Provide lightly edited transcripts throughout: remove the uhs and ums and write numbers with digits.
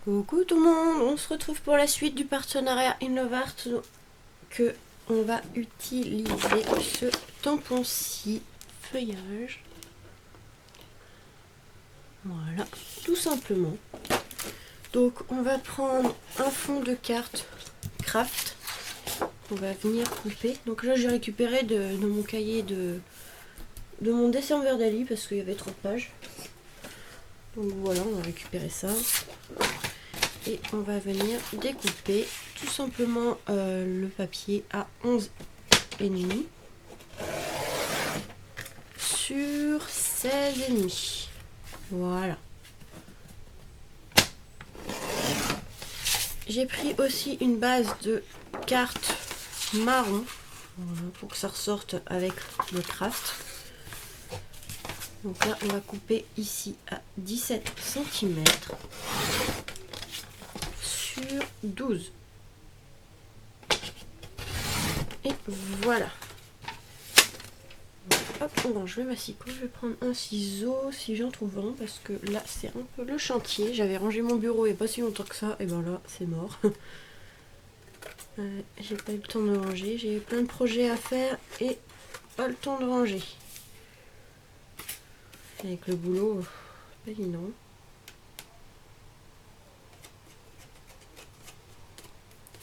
Coucou tout le monde, on se retrouve pour la suite du partenariat InnoveArt que on va utiliser ce tampon-ci feuillage. Voilà, tout simplement. Donc on va prendre un fond de carte craft. On va venir couper. Donc là j'ai récupéré de mon cahier de mon dessin vert Dali parce qu'il y avait trop de pages. Donc voilà, on va récupérer ça. Et on va venir découper tout simplement le papier à 11,5 sur 16,5. Voilà. J'ai pris aussi une base de cartes marron, voilà, pour que ça ressorte avec le craft. Donc là on va couper ici à 17 cm sur 12. Et voilà. Hop, on va enlever ma scie. Je vais prendre un ciseau si j'en trouve un, parce que là c'est un peu le chantier. J'avais rangé mon bureau il n'y a pas si longtemps que ça, et ben là c'est mort. J'ai pas eu le temps de ranger, j'ai plein de projets à faire et pas le temps de ranger. Avec le boulot, pas évident.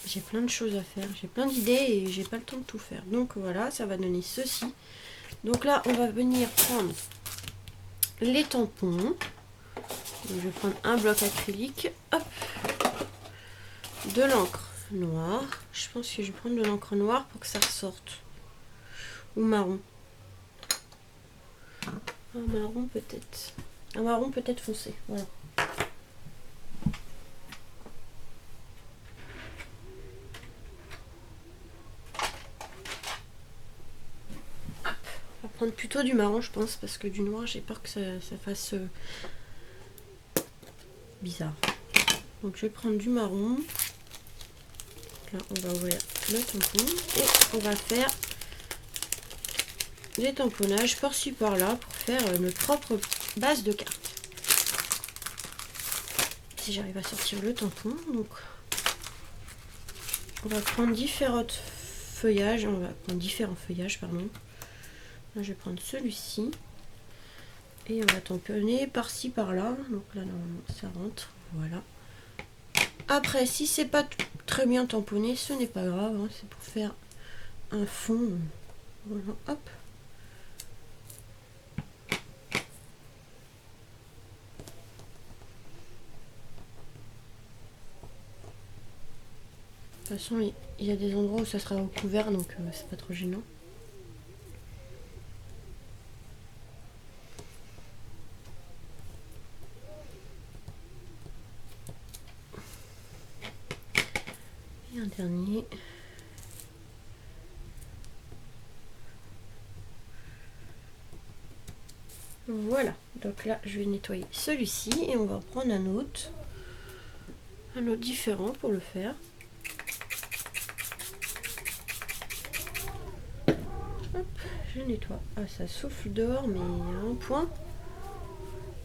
J'ai plein de choses à faire, j'ai plein d'idées et j'ai pas le temps de tout faire. Donc voilà, ça va donner ceci. Donc là, on va venir prendre les tampons. Donc, je vais prendre un bloc acrylique. Hop. De l'encre noire. Je pense que je vais prendre de l'encre noire pour que ça ressorte. Ou marron. Un marron peut-être. Un marron peut-être foncé. Voilà. On va prendre plutôt du marron, je pense, parce que du noir, j'ai peur que ça fasse bizarre. Donc je vais prendre du marron. Là, on va ouvrir le tampon et on va faire des tamponnages par-ci par-là pour faire notre propre base de carte. Si j'arrive à sortir le tampon, donc on va prendre différents feuillages. Pardon. Là, je vais prendre celui-ci et on va tamponner par-ci par-là. Donc là, normalement, ça rentre. Voilà. Après, si c'est pas très bien tamponné, ce n'est pas grave, hein, c'est pour faire un fond. Voilà, hop. De toute façon, il y a des endroits où ça sera recouvert, donc c'est pas trop gênant. Et un dernier. Voilà, donc là je vais nettoyer celui-ci et on va prendre un autre différent pour le faire. Hop, je nettoie. Ah, ça souffle dehors, mais il y a un point.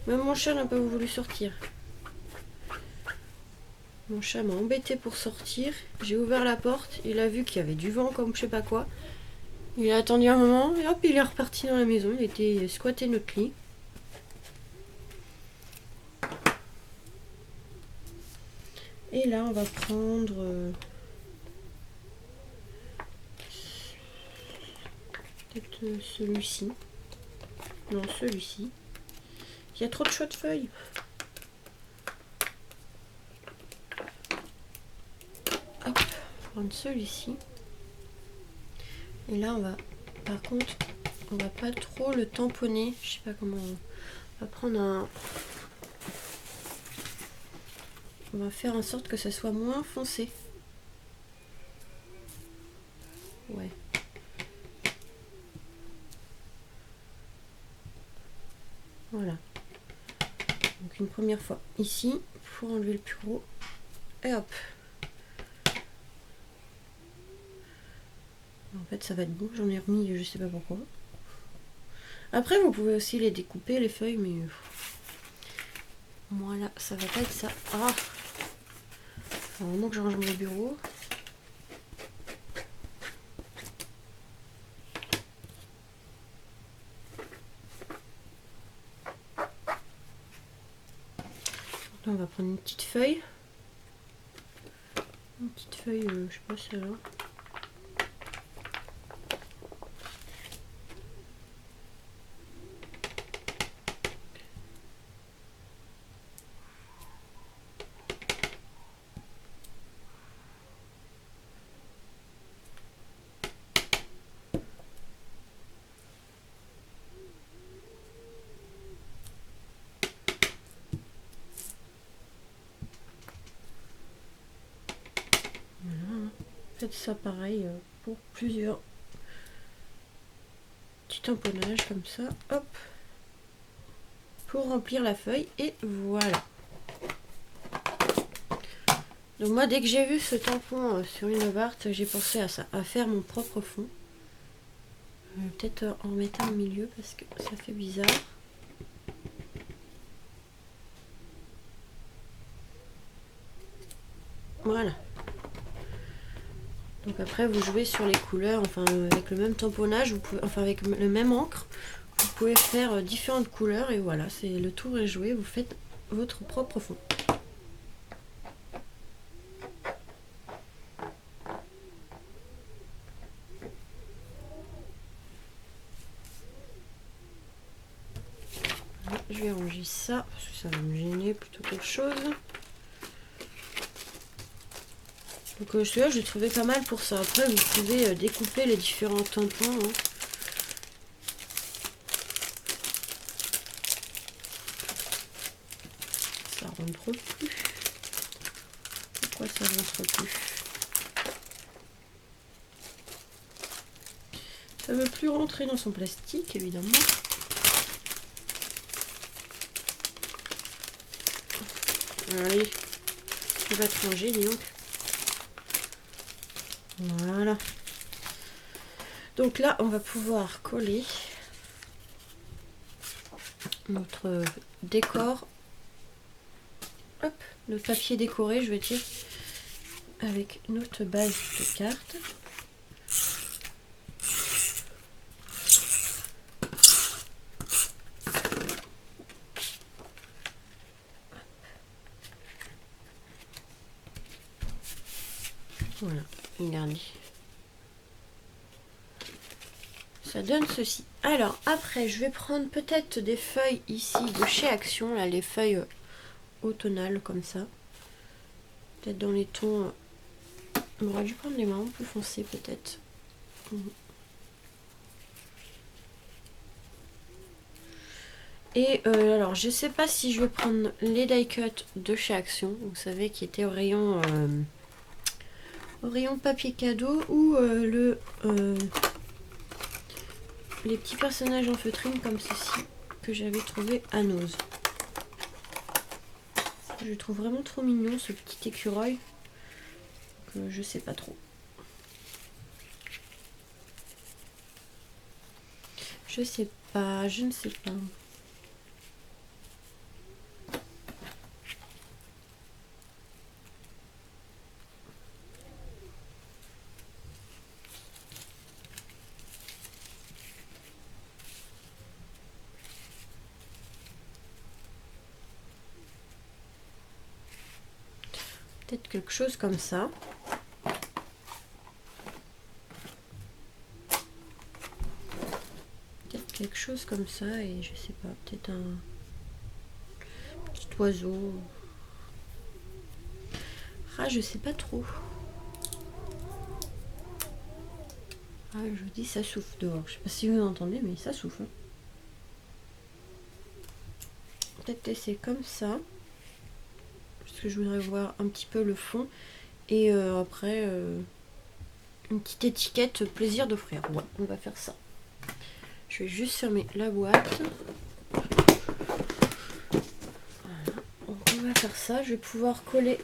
Même mon chat n'a pas voulu sortir. Mon chat m'a embêté pour sortir. J'ai ouvert la porte, il a vu qu'il y avait du vent comme je sais pas quoi. Il a attendu un moment et hop, il est reparti dans la maison. Il était squatté notre lit. Et là, on va prendre peut-être celui-ci. Non, celui-ci. Il y a trop de choix de feuilles. Hop, prendre celui-ci. Et là, on va, par contre, on va pas trop le tamponner. Je sais pas comment. On va prendre un. On va faire en sorte que ça soit moins foncé. Ouais. Voilà. Donc une première fois ici pour enlever le bureau. Et hop. En fait ça va être bon, j'en ai remis je sais pas pourquoi. Après vous pouvez aussi les découper les feuilles, mais moi là ça va pas être ça. Ah, faut vraiment que je range mon bureau. On va prendre une petite feuille. Une petite feuille, je sais pas celle-là. Faites ça pareil pour plusieurs petits tamponnages comme ça, hop, pour remplir la feuille et voilà. Donc moi dès que j'ai vu ce tampon sur une Barte, j'ai pensé à ça, à faire mon propre fond. Peut-être en mettre un au milieu parce que ça fait bizarre. Voilà. Donc après vous jouez sur les couleurs, enfin avec le même tamponnage, vous pouvez, enfin avec le même encre, vous pouvez faire différentes couleurs et voilà, c'est le tour est joué, vous faites votre propre fond. Je vais ranger ça parce que ça va me gêner plutôt qu'autre chose. Donc celui-là je l'ai trouvé pas mal pour ça. Après vous pouvez découper les différents tampons. Hein. Ça rentre plus. Pourquoi ça rentre plus? Ça veut plus rentrer dans son plastique évidemment. Allez, il va être rangé, dis donc. Voilà. Donc là, on va pouvoir coller notre décor. Hop, notre papier décoré, je veux dire, avec notre base de cartes. Voilà, regardez. Ça donne ceci. Alors après, je vais prendre peut-être des feuilles ici de chez Action, là, les feuilles automnales comme ça. Peut-être dans les tons. On aurait dû prendre les marrons plus foncés peut-être. Et alors, je sais pas si je vais prendre les die cut de chez Action, vous savez, qui était au rayon papier cadeau ou les petits personnages en feutrine comme ceci que j'avais trouvé à Nose. Je le trouve vraiment trop mignon ce petit écureuil. Donc, je sais pas trop. Je sais pas, je ne sais pas. Peut-être quelque chose comme ça. Peut-être quelque chose comme ça et je sais pas, peut-être un petit oiseau. Ah, je sais pas trop. Ah, je vous dis, ça souffle dehors. Je sais pas si vous entendez, mais ça souffle. Peut-être laisser comme ça. Parce que je voudrais voir un petit peu le fond. Et après, une petite étiquette plaisir d'offrir. Ouais, on va faire ça. Je vais juste fermer la boîte. Voilà. Donc on va faire ça. Je vais pouvoir coller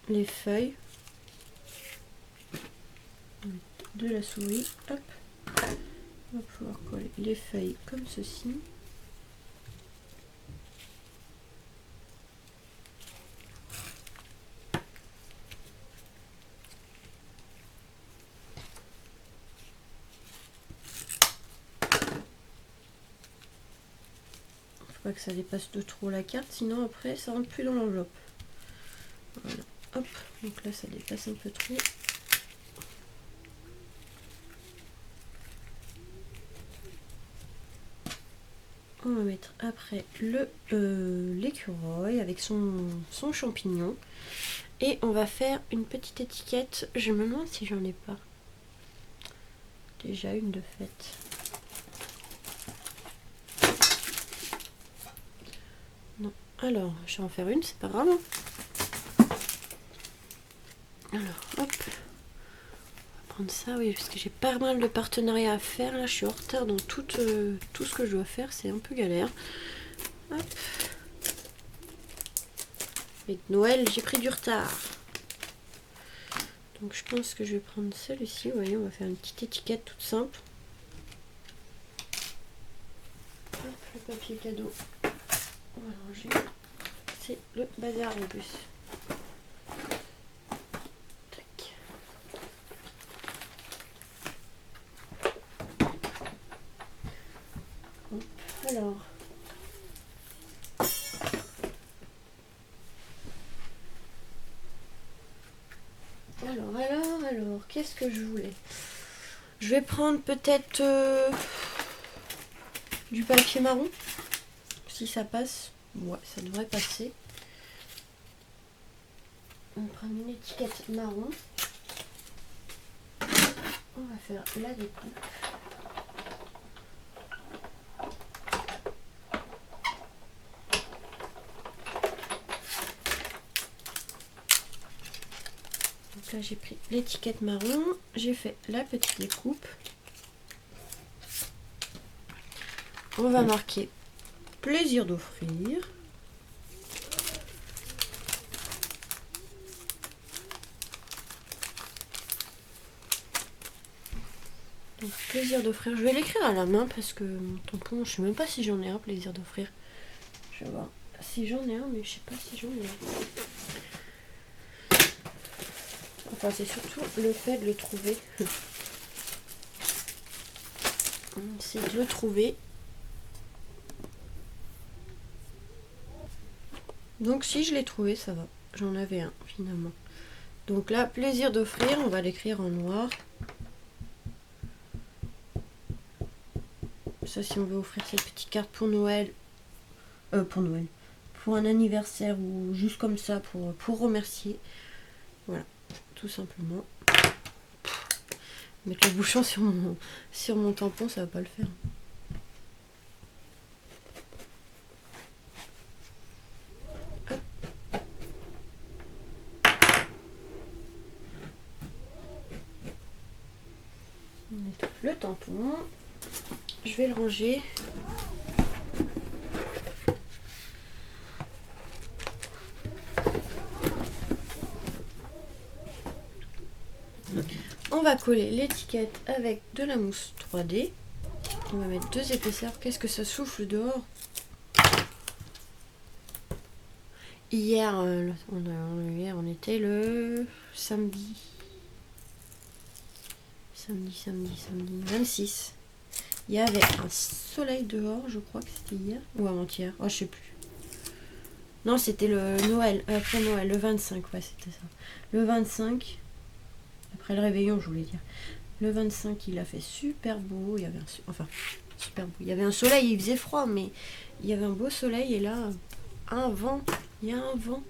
les feuilles de la souris. Hop. On va pouvoir coller les feuilles comme ceci. Faut pas que ça dépasse de trop la carte, sinon après ça rentre plus dans l'enveloppe. Voilà, hop, donc là ça dépasse un peu trop. On va mettre après l'écureuil avec son champignon. Et on va faire une petite étiquette. Je me demande si j'en ai pas. Déjà une de faite. Non. Alors, je vais en faire une, c'est pas grave. Alors, hop. Prendre ça, oui, parce que j'ai pas mal de partenariats à faire. Là, je suis en retard dans tout ce que je dois faire. C'est un peu galère. Hop. Avec Noël, j'ai pris du retard. Donc, je pense que je vais prendre celle-ci. Vous voyez, on va faire une petite étiquette toute simple. Hop, le papier cadeau. On va ranger. C'est le bazar en plus. Alors, qu'est-ce que je voulais? Je vais prendre peut-être du papier marron, si ça passe. Ouais, ça devrait passer. On prend une étiquette marron. On va faire la découpe. Donc là j'ai pris l'étiquette marron, j'ai fait la petite découpe. On va marquer plaisir d'offrir. Donc plaisir d'offrir, je vais l'écrire à la main parce que mon tampon, je sais même pas si j'en ai un plaisir d'offrir. Je vais voir si j'en ai un, mais je sais pas si j'en ai un. Enfin, c'est surtout le fait de le trouver. C'est de le trouver. Donc si je l'ai trouvé, ça va. J'en avais un finalement. Donc là, plaisir d'offrir, on va l'écrire en noir. Ça, si on veut offrir cette petite carte pour Noël. Pour un anniversaire ou juste comme ça pour remercier. Voilà, tout simplement. Mettre le bouchon sur mon tampon, ça va pas le faire. On étouffe le tampon. Je vais le ranger. On va coller l'étiquette avec de la mousse 3D. On va mettre 2 épaisseurs. Qu'est-ce que ça souffle dehors? Hier, on était le samedi 26. Il y avait un soleil dehors, je crois que c'était hier ou avant-hier. Oh, je sais plus. Non, c'était le Noël, après Noël, le 25, ouais, c'était ça. Le 25, après le réveillon, je voulais dire. Le 25, il a fait super beau. Il y avait super beau. Il y avait un soleil, il faisait froid, mais il y avait un beau soleil. Et là, un vent. Il y a un vent.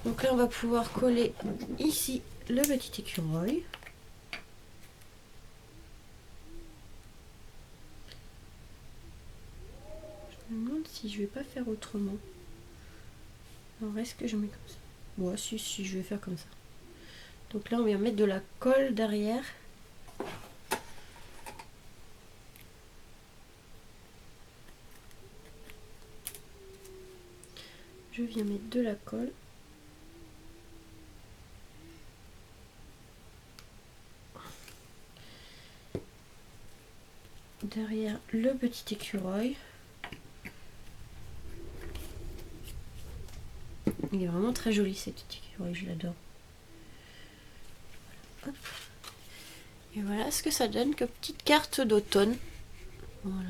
Donc là, on va pouvoir coller ici le petit écureuil. Je me demande si je vais pas faire autrement. Alors, est-ce que je mets comme ça? Ouais, si, je vais faire comme ça. Donc là, on vient mettre de la colle derrière. Je viens mettre de la colle. Derrière le petit écureuil. Il est vraiment très joli cet petit écureuil, je l'adore. Voilà. Et voilà ce que ça donne comme petite carte d'automne. Voilà.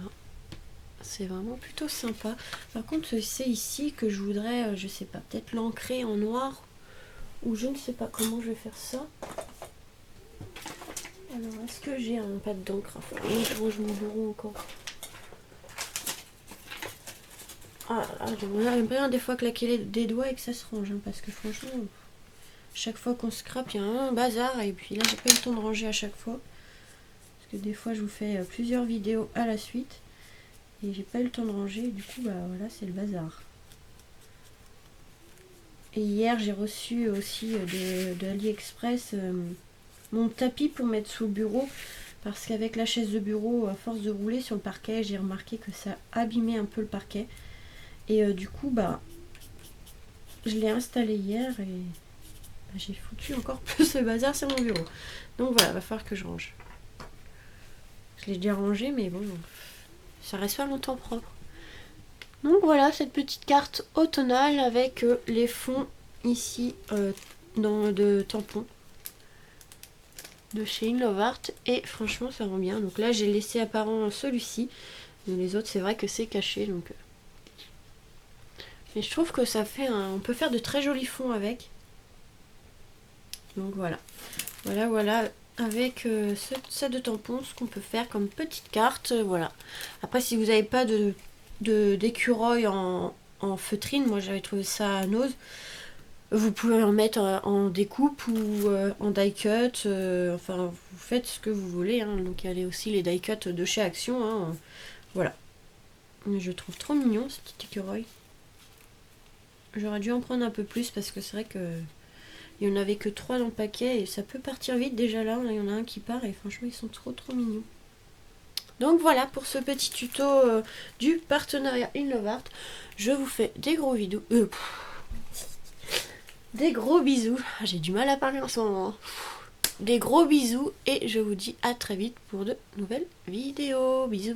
C'est vraiment plutôt sympa. Par contre, c'est ici que je voudrais, je sais pas, peut-être l'ancrer en noir. Ou je ne sais pas comment je vais faire ça. Alors, est-ce que j'ai un pad d'encre? Enfin, je range mon bureau encore. Ah là, j'aimerais bien des fois claquer des doigts et que ça se range. Hein, parce que franchement, chaque fois qu'on scrape, il y a un bazar. Et puis là, j'ai pas eu le temps de ranger à chaque fois. Parce que des fois, je vous fais plusieurs vidéos à la suite. Et j'ai pas eu le temps de ranger. Et du coup, bah voilà, c'est le bazar. Et hier, j'ai reçu aussi de AliExpress mon tapis pour mettre sous le bureau. Parce qu'avec la chaise de bureau, à force de rouler sur le parquet, j'ai remarqué que ça abîmait un peu le parquet. Et du coup, bah, je l'ai installé hier et bah, j'ai foutu encore plus le bazar sur mon bureau. Donc voilà, va falloir que je range. Je l'ai déjà rangé, mais bon, ça reste pas longtemps propre. Donc voilà, cette petite carte automnale avec les fonds ici de tampons de chez In Love Art. Et franchement, ça rend bien. Donc là, j'ai laissé apparent celui-ci. Mais les autres, c'est vrai que c'est caché. Donc mais je trouve que ça fait on peut faire de très jolis fonds avec. Donc voilà. Voilà. Avec ce set de tampons, ce qu'on peut faire comme petite carte. Voilà. Après, si vous n'avez pas d'écureuil en feutrine, moi j'avais trouvé ça naze. Vous pouvez en mettre en découpe ou en die cut. Enfin, vous faites ce que vous voulez. Hein. Donc il y a aussi les die cut de chez Action. Hein. Voilà. Mais je trouve trop mignon ce petit écureuil. J'aurais dû en prendre un peu plus parce que c'est vrai que il n'y en avait que 3 dans le paquet et ça peut partir vite déjà là. Il y en a un qui part et franchement ils sont trop mignons. Donc voilà pour ce petit tuto du partenariat In Love Art. Je vous fais des gros vidéos. Des gros bisous. J'ai du mal à parler en ce moment. Des gros bisous et je vous dis à très vite pour de nouvelles vidéos. Bisous.